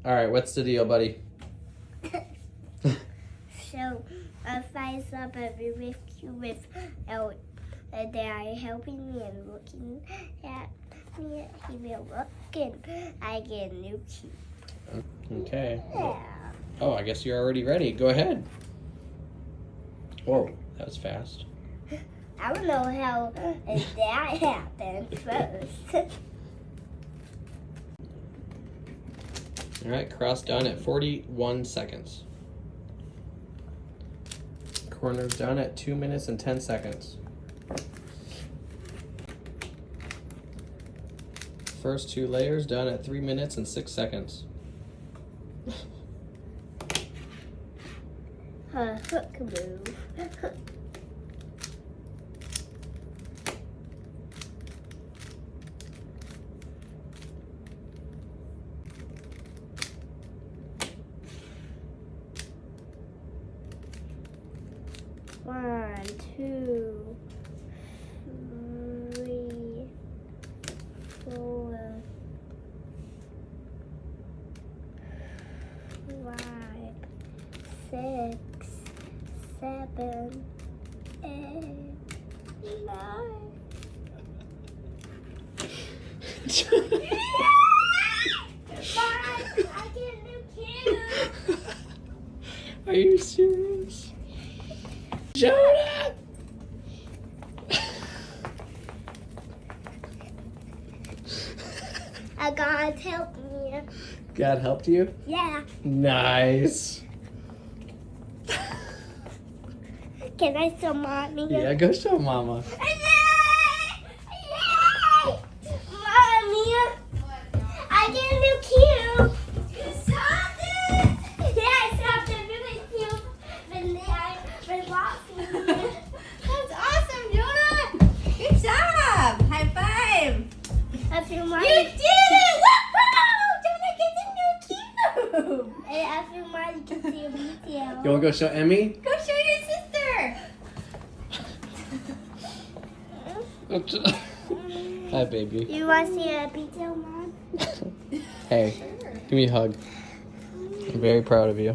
All right, what's the deal, buddy? So, I up a Rubik's Cube without Dad helping me and looking at me. He will look and I get a new cube. Okay. Yeah. Oh, I guess you're already ready. Go ahead. Whoa, that was fast. I don't know how that happened first. All right, cross done at 41 seconds. Corners done at 2 minutes and 10 seconds. First 2 layers done at 3 minutes and 6 seconds. Hook move. One, two, three, four, 5, 6, 7, 8, 9. I get a new cube. Are you serious? Jonah! God help me. God helped you? Yeah. Nice. Can I show Mommy? Yeah, go show Mama. Yay! Mommy, I get a new cube. You saw this? Yeah, I saw the Rubik's cube, but lost me. That's awesome, Jonah! Good job! High five! I feel You Mommy. did it! Woohoo! Jonah gets a new cube! I feel Mommy can see a detail. You want to go show Emmy? Go show your sister! Hi, baby. You want to see a detail, Mom? Hey, give me a hug. I'm very proud of you.